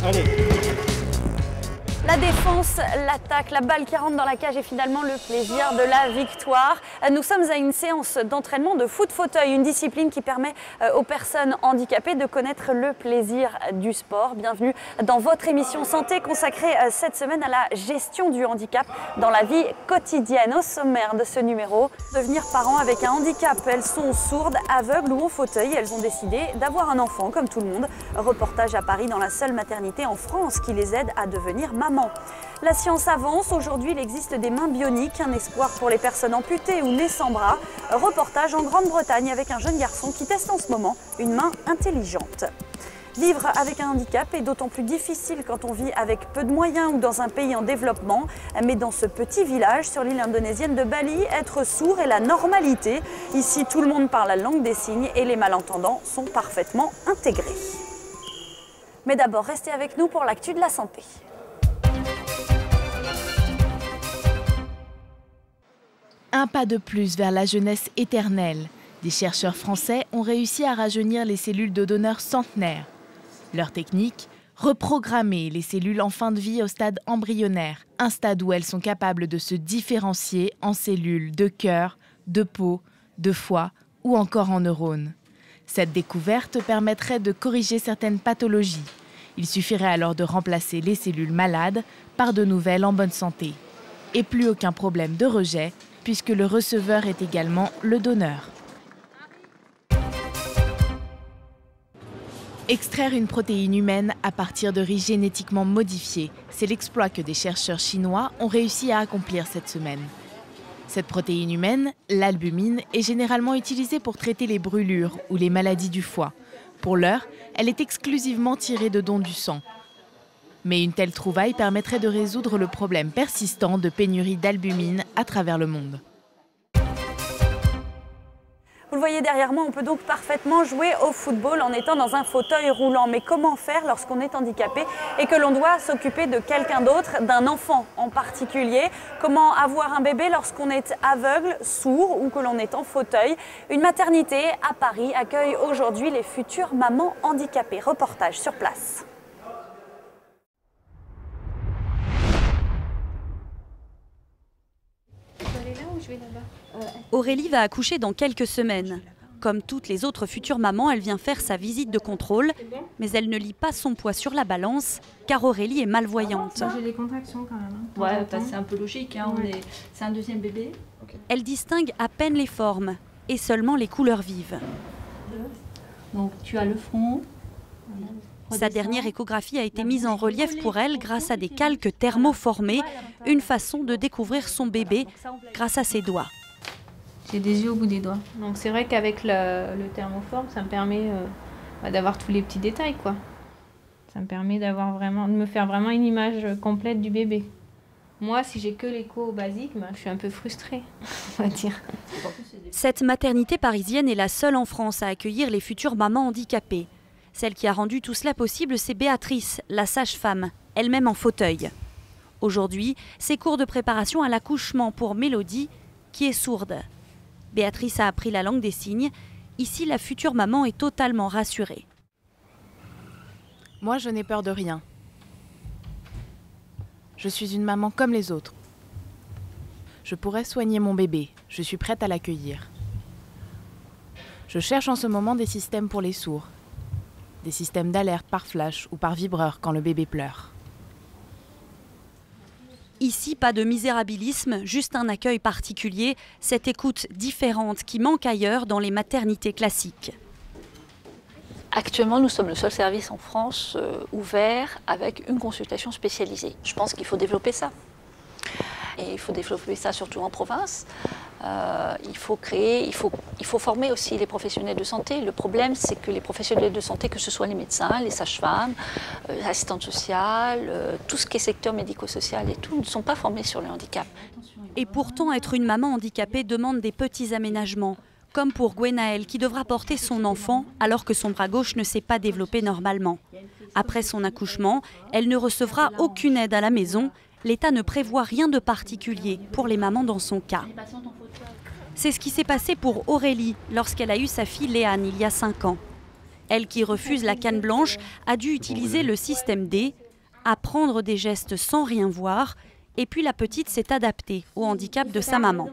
Allez. La défense, l'attaque, la balle qui rentre dans la cage et finalement le plaisir de la victoire. Nous sommes à une séance d'entraînement de foot fauteuil, une discipline qui permet aux personnes handicapées de connaître le plaisir du sport. Bienvenue dans votre émission Santé consacrée cette semaine à la gestion du handicap dans la vie quotidienne. Au sommaire de ce numéro, devenir parent avec un handicap. Elles sont sourdes, aveugles ou en fauteuil. Elles ont décidé d'avoir un enfant comme tout le monde. Reportage à Paris dans la seule maternité en France qui les aide à devenir maman. La science avance. Aujourd'hui, il existe des mains bioniques, un espoir pour les personnes amputées ou nées sans bras. Reportage en Grande-Bretagne avec un jeune garçon qui teste en ce moment une main intelligente. Vivre avec un handicap est d'autant plus difficile quand on vit avec peu de moyens ou dans un pays en développement. Mais dans ce petit village sur l'île indonésienne de Bali, être sourd est la normalité. Ici, tout le monde parle la langue des signes et les malentendants sont parfaitement intégrés. Mais d'abord, restez avec nous pour l'actu de la santé. Un pas de plus vers la jeunesse éternelle. Des chercheurs français ont réussi à rajeunir les cellules de donneurs centenaires. Leur technique, reprogrammer les cellules en fin de vie au stade embryonnaire, un stade où elles sont capables de se différencier en cellules de cœur, de peau, de foie ou encore en neurones. Cette découverte permettrait de corriger certaines pathologies. Il suffirait alors de remplacer les cellules malades par de nouvelles en bonne santé. Et plus aucun problème de rejet, puisque le receveur est également le donneur. Extraire une protéine humaine à partir de riz génétiquement modifiés, c'est l'exploit que des chercheurs chinois ont réussi à accomplir cette semaine. Cette protéine humaine, l'albumine, est généralement utilisée pour traiter les brûlures ou les maladies du foie. Pour l'heure, elle est exclusivement tirée de dons du sang. Mais une telle trouvaille permettrait de résoudre le problème persistant de pénurie d'albumine à travers le monde. Vous le voyez derrière moi, on peut donc parfaitement jouer au football en étant dans un fauteuil roulant. Mais comment faire lorsqu'on est handicapé et que l'on doit s'occuper de quelqu'un d'autre, d'un enfant en particulier? Comment avoir un bébé lorsqu'on est aveugle, sourd ou que l'on est en fauteuil? Une maternité à Paris accueille aujourd'hui les futures mamans handicapées. Reportage sur place. Aurélie va accoucher dans quelques semaines. Comme toutes les autres futures mamans, elle vient faire sa visite de contrôle, mais elle ne lit pas son poids sur la balance, car Aurélie est malvoyante. J'ai des contractions quand même. Ouais, c'est un peu logique, hein, c'est un deuxième bébé. Elle distingue à peine les formes et seulement les couleurs vives. Donc tu as le front. Sa dernière échographie a été mise en relief pour elle grâce à des calques thermoformés, une façon de découvrir son bébé grâce à ses doigts. J'ai des yeux au bout des doigts. Donc c'est vrai qu'avec le thermoforme, ça me permet d'avoir tous les petits détails, quoi. Ça me permet de me faire vraiment une image complète du bébé. Moi, si j'ai que l'écho basique, je suis un peu frustrée, on va dire. Cette maternité parisienne est la seule en France à accueillir les futures mamans handicapées. Celle qui a rendu tout cela possible, c'est Béatrice, la sage-femme, elle-même en fauteuil. Aujourd'hui, c'est cours de préparation à l'accouchement pour Mélodie, qui est sourde. Béatrice a appris la langue des signes. Ici, la future maman est totalement rassurée. Moi, je n'ai peur de rien. Je suis une maman comme les autres. Je pourrais soigner mon bébé. Je suis prête à l'accueillir. Je cherche en ce moment des systèmes pour les sourds. Des systèmes d'alerte par flash ou par vibreur quand le bébé pleure. Ici, pas de misérabilisme, juste un accueil particulier, cette écoute différente qui manque ailleurs dans les maternités classiques. Actuellement, nous sommes le seul service en France ouvert avec une consultation spécialisée. Je pense qu'il faut développer ça. Et il faut développer ça surtout en province. Il faut former aussi les professionnels de santé. Le problème, c'est que les professionnels de santé, que ce soit les médecins, les sages-femmes, les assistantes sociales, tout ce qui est secteur médico-social et tout, ne sont pas formés sur le handicap. Et pourtant, être une maman handicapée demande des petits aménagements, comme pour Gwenaëlle, qui devra porter son enfant alors que son bras gauche ne s'est pas développé normalement. Après son accouchement, elle ne recevra aucune aide à la maison. L'État ne prévoit rien de particulier pour les mamans dans son cas. C'est ce qui s'est passé pour Aurélie lorsqu'elle a eu sa fille Léane il y a 5 ans. Elle qui refuse la canne blanche a dû utiliser le système D, apprendre des gestes sans rien voir. Et puis la petite s'est adaptée au handicap de sa maman.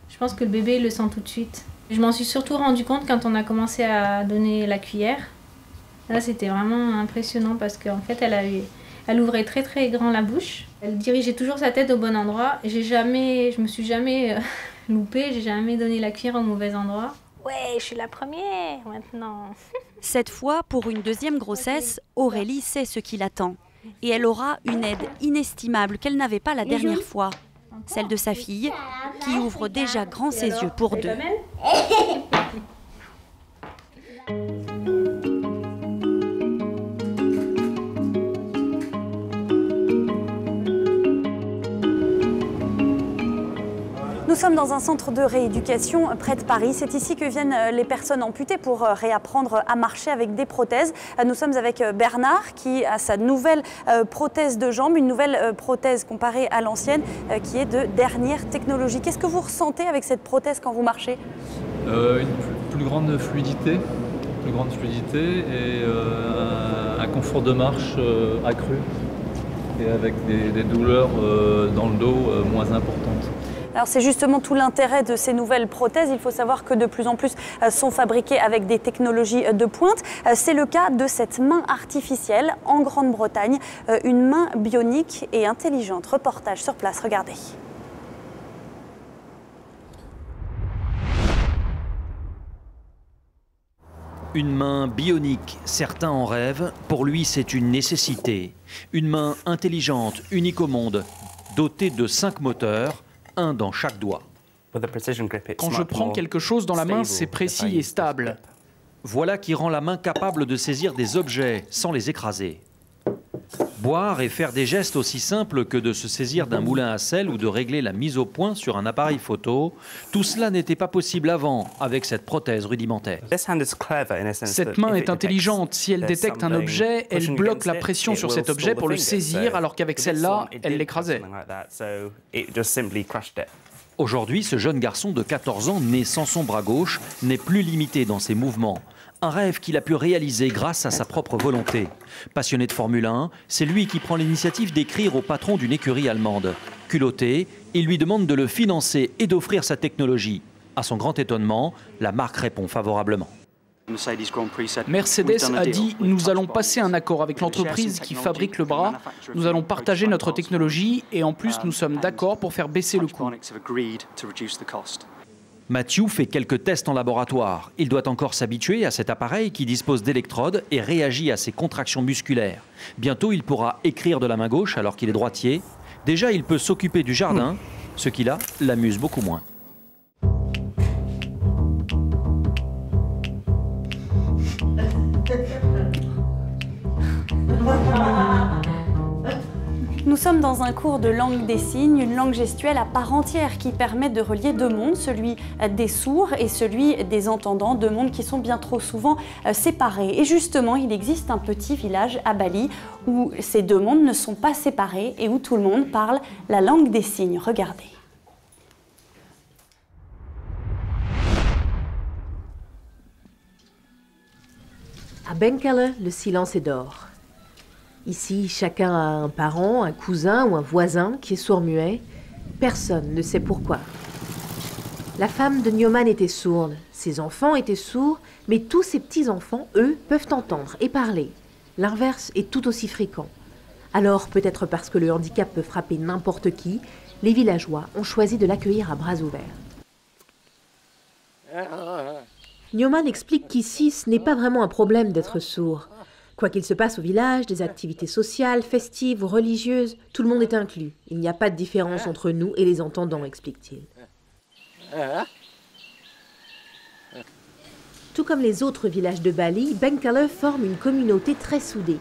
Je pense que le bébé le sent tout de suite. Je m'en suis surtout rendu compte quand on a commencé à donner la cuillère. Là, c'était vraiment impressionnant parce qu'en fait, elle ouvrait très très grand la bouche. Elle dirigeait toujours sa tête au bon endroit. Je me suis jamais loupée, j'ai jamais donné la cuillère au mauvais endroit. Ouais, je suis la première maintenant. Cette fois, pour une deuxième grossesse, Aurélie sait ce qui l'attend. Et elle aura une aide inestimable qu'elle n'avait pas la dernière fois. Celle de sa fille, qui ouvre déjà grand ses yeux pour deux. Nous sommes dans un centre de rééducation près de Paris. C'est ici que viennent les personnes amputées pour réapprendre à marcher avec des prothèses. Nous sommes avec Bernard qui a sa nouvelle prothèse de jambe, une nouvelle prothèse comparée à l'ancienne qui est de dernière technologie. Qu'est-ce que vous ressentez avec cette prothèse quand vous marchez? Une plus grande fluidité et un confort de marche accru et avec des douleurs dans le dos moins importantes. Alors c'est justement tout l'intérêt de ces nouvelles prothèses. Il faut savoir que de plus en plus sont fabriquées avec des technologies de pointe. C'est le cas de cette main artificielle en Grande-Bretagne, une main bionique et intelligente. Reportage sur place, regardez. Une main bionique, certains en rêvent, pour lui c'est une nécessité. Une main intelligente, unique au monde, dotée de 5 moteurs, un dans chaque doigt. Quand je prends quelque chose dans la main, c'est précis et stable. Voilà qui rend la main capable de saisir des objets sans les écraser. Boire et faire des gestes aussi simples que de se saisir d'un moulin à sel ou de régler la mise au point sur un appareil photo, tout cela n'était pas possible avant avec cette prothèse rudimentaire. Cette main est intelligente. Si elle détecte un objet, elle bloque la pression sur cet objet pour le saisir, alors qu'avec celle-là, elle l'écrasait. Aujourd'hui, ce jeune garçon de 14 ans, né sans son bras gauche, n'est plus limité dans ses mouvements. Un rêve qu'il a pu réaliser grâce à sa propre volonté. Passionné de Formule 1, c'est lui qui prend l'initiative d'écrire au patron d'une écurie allemande. Culotté, il lui demande de le financer et d'offrir sa technologie. À son grand étonnement, la marque répond favorablement. Mercedes a dit « Nous allons passer un accord avec l'entreprise qui fabrique le bras, nous allons partager notre technologie et en plus nous sommes d'accord pour faire baisser le coût. » Matthew fait quelques tests en laboratoire. Il doit encore s'habituer à cet appareil qui dispose d'électrodes et réagit à ses contractions musculaires. Bientôt, il pourra écrire de la main gauche alors qu'il est droitier. Déjà, il peut s'occuper du jardin, ce qui là l'amuse beaucoup moins. Nous sommes dans un cours de langue des signes, une langue gestuelle à part entière qui permet de relier deux mondes, celui des sourds et celui des entendants, deux mondes qui sont bien trop souvent séparés. Et justement, il existe un petit village à Bali où ces deux mondes ne sont pas séparés et où tout le monde parle la langue des signes. Regardez. À Bengkale, le silence est d'or. Ici, chacun a un parent, un cousin ou un voisin qui est sourd-muet. Personne ne sait pourquoi. La femme de Nyoman était sourde, ses enfants étaient sourds, mais tous ses petits-enfants, eux, peuvent entendre et parler. L'inverse est tout aussi fréquent. Alors, peut-être parce que le handicap peut frapper n'importe qui, les villageois ont choisi de l'accueillir à bras ouverts. Nyoman explique qu'ici, ce n'est pas vraiment un problème d'être sourd. Quoi qu'il se passe au village, des activités sociales, festives ou religieuses, tout le monde est inclus. Il n'y a pas de différence entre nous et les entendants, explique-t-il. Tout comme les autres villages de Bali, Bengkale forme une communauté très soudée.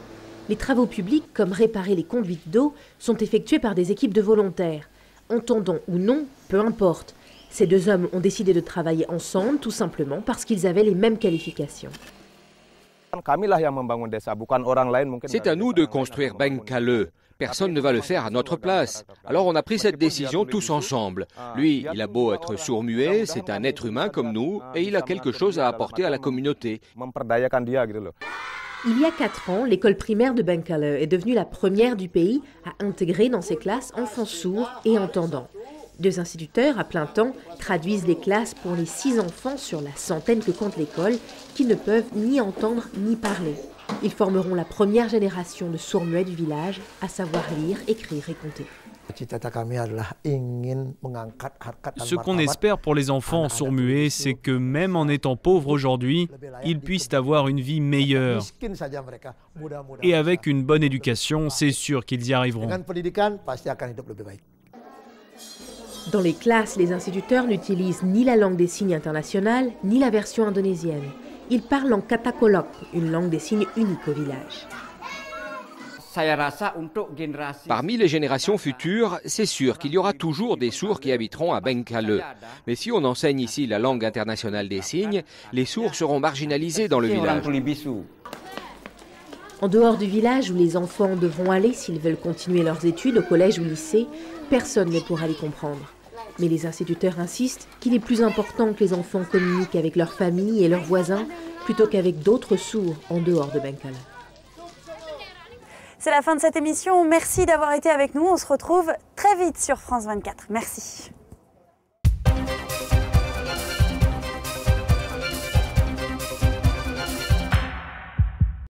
Les travaux publics, comme réparer les conduites d'eau, sont effectués par des équipes de volontaires. Entendants ou non, peu importe. Ces deux hommes ont décidé de travailler ensemble, tout simplement parce qu'ils avaient les mêmes qualifications. C'est à nous de construire Bengkale. Personne ne va le faire à notre place. Alors on a pris cette décision tous ensemble. Lui, il a beau être sourd-muet, c'est un être humain comme nous, et il a quelque chose à apporter à la communauté. Il y a 4 ans, l'école primaire de Bengkale est devenue la première du pays à intégrer dans ses classes enfants sourds et entendants. 2 instituteurs à plein temps traduisent les classes pour les 6 enfants sur la centaine que compte l'école qui ne peuvent ni entendre ni parler. Ils formeront la première génération de sourds-muets du village à savoir lire, écrire et compter. Ce qu'on espère pour les enfants sourds-muets, c'est que même en étant pauvres aujourd'hui, ils puissent avoir une vie meilleure. Et avec une bonne éducation, c'est sûr qu'ils y arriveront. Dans les classes, les instituteurs n'utilisent ni la langue des signes internationale, ni la version indonésienne. Ils parlent en kata-kolok, une langue des signes unique au village. Parmi les générations futures, c'est sûr qu'il y aura toujours des sourds qui habiteront à Bengkale. Mais si on enseigne ici la langue internationale des signes, les sourds seront marginalisés dans le village. En dehors du village où les enfants devront aller s'ils veulent continuer leurs études au collège ou lycée, personne ne pourra les comprendre. Mais les instituteurs insistent qu'il est plus important que les enfants communiquent avec leur famille et leurs voisins plutôt qu'avec d'autres sourds en dehors de Bengkale. C'est la fin de cette émission. Merci d'avoir été avec nous. On se retrouve très vite sur France 24. Merci.